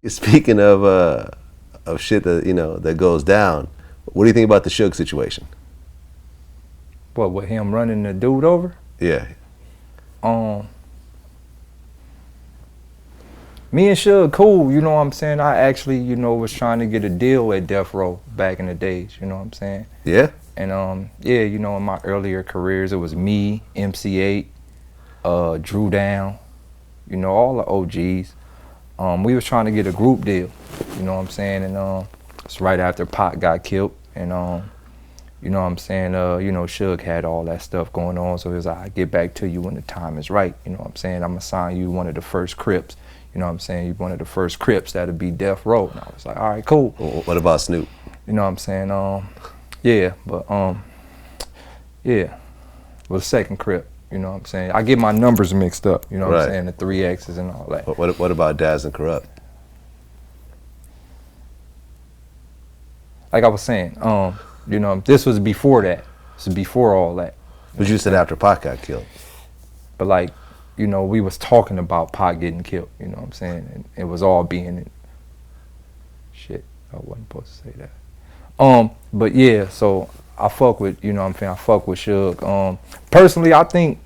Speaking of shit that that goes down, what do you think about the Suge situation? What, with him running the dude over? Yeah. Me and Suge cool, you know what I'm saying? I actually, was trying to get a deal at Death Row back in the days, you know what I'm saying? Yeah. And yeah, in my earlier careers, it was me, MC8, Drew Down, all the OGs. We was trying to get a group deal, you know what I'm saying? And it's right after Pac got killed, and you know what I'm saying, Suge had all that stuff going on, so he was like, I'll get back to you when the time is right, you know what I'm saying? I'm gonna sign you one of the first Crips, you know what I'm saying? You one of the first Crips that'll be Death Row. And I was like, all right, cool. What about Snoop? You know what I'm saying? Yeah, but yeah, well, the second Crip, you know what I'm saying? I get my numbers mixed up, you know what I'm saying? The 3 X's and all that. What about Daz and Kurupt? Like I was saying, this was before that. This was before all that. But you said after Pac got killed. But like, we was talking about Pac getting killed, you know what I'm saying? And it was all being, shit, I wasn't supposed to say that. But yeah, so I fuck with, I fuck with Suge. Personally, I think,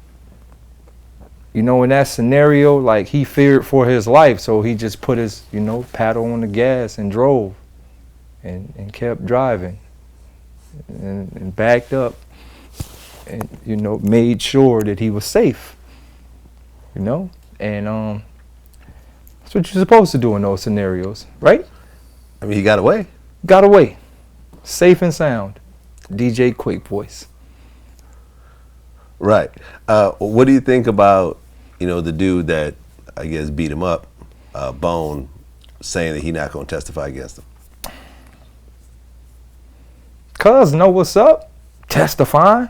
in that scenario, like, he feared for his life, so he just put his, paddle on the gas and drove and kept driving and backed up and, made sure that he was safe, and that's what you're supposed to do in those scenarios, right? I mean, he got away. Got away. Safe and sound. DJ Quick voice. Right. What do you think about, the dude that, I guess, beat him up, Bone, saying that he's not going to testify against him? Cuz know what's up. Testifying.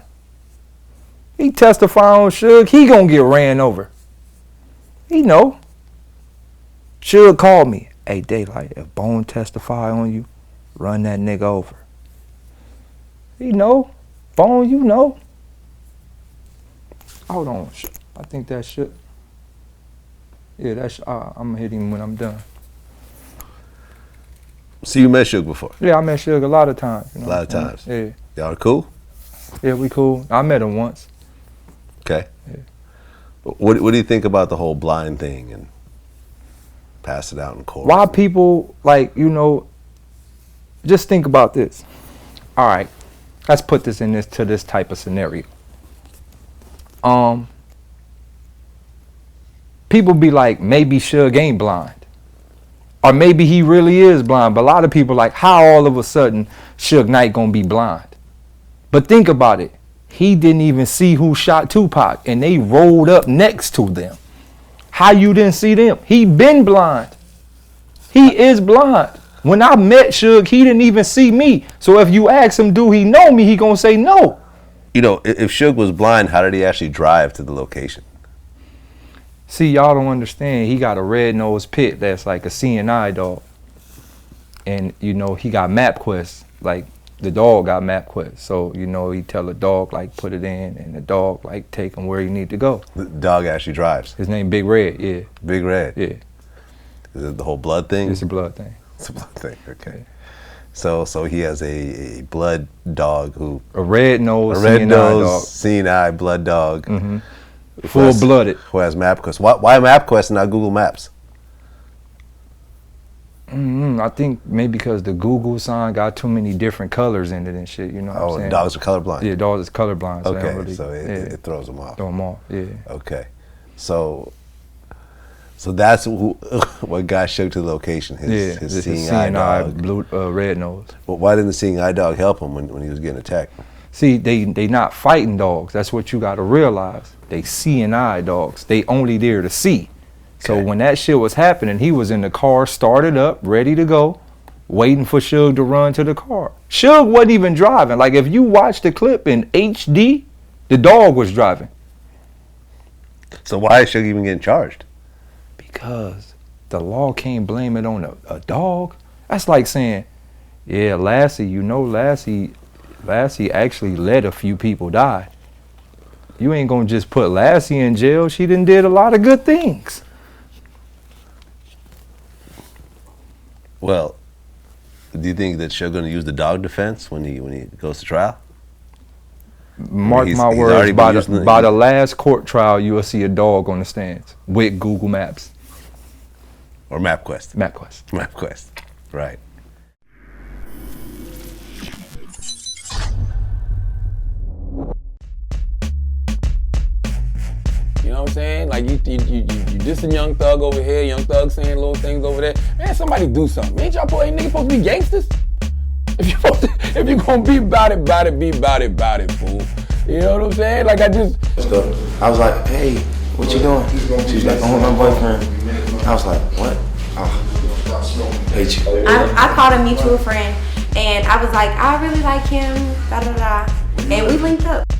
He testify on Suge, he gonna get ran over. He know. Suge called me. Hey, Daylyt, if Bone testify on you, run that nigga over. He know. Bone, you know. Hold on. I think that shit. Yeah, that's. I'm gonna hit him when I'm done. So you met Suge before? Yeah, I met Suge a lot of times. A lot of times? Yeah. Y'all are cool? Yeah, we cool. I met him once. Okay. Yeah. What do you think about the whole blind thing and pass it out in court? Why people, like, just think about this. All right, let's put this to this type of scenario. People be like, maybe Suge ain't blind. Or maybe he really is blind. But a lot of people like, how all of a sudden Suge Knight gonna be blind? But think about it. He didn't even see who shot Tupac, and they rolled up next to them. How you didn't see them? He been blind. He is blind. When I met Suge, he didn't even see me. So if you ask him, do he know me? He gonna say no. If Suge was blind, how did he actually drive to the location? See, y'all don't understand. He got a red-nosed pit that's like a CNI dog. And, he got Mapquest. Like, the dog got Mapquest. So, he tell the dog, like, put it in, and the dog, like, take him where he need to go. The dog actually drives? His name Big Red, yeah. Big Red? Yeah. Is it the whole blood thing? It's a blood thing. It's a blood thing, okay. Yeah. So he has a blood dog who... A red-nosed CNI dog. CNI blood dog. Mm-hmm. Full-blooded. Who has Mapquest. Why Mapquest and not Google Maps? I think maybe because the Google sign got too many different colors in it and shit, you know what I'm saying? Dogs are colorblind? Yeah, dogs are colorblind. So okay, so it throws them off. Throw them off, yeah. Okay. So that's what got Suge to the location, his seeing eye dog. Blue, red nose. But why didn't the seeing eye dog help him when he was getting attacked? See, they not fighting dogs. That's what you got to realize. They seeing eye dogs. They only there to see. So when that shit was happening, he was in the car, started up, ready to go, waiting for Suge to run to the car. Suge wasn't even driving. Like, if you watch the clip in HD, the dog was driving. So why is Suge even getting charged? Because the law can't blame it on a dog. That's like saying, yeah, Lassie actually let a few people die. You ain't gonna just put Lassie in jail. She done did a lot of good things. Well, do you think that Suge gonna use the dog defense when he goes to trial? Mark He's my already words, been by using the last court trial, you will see a dog on the stands with Google Maps. Or Mapquest? Mapquest. Mapquest, right. You know what I'm saying? Like you dissing Young Thug over here, Young Thug saying little things over there. Man, somebody do something. Ain't y'all niggas supposed to be gangsters? If you gonna be about it, be about it, fool. You know what I'm saying? Like I was like, hey, what you doing? She's like, I'm with my boyfriend. I was like, what? Oh, hate you. I called a mutual friend and I was like, I really like him, da da da. And we linked up.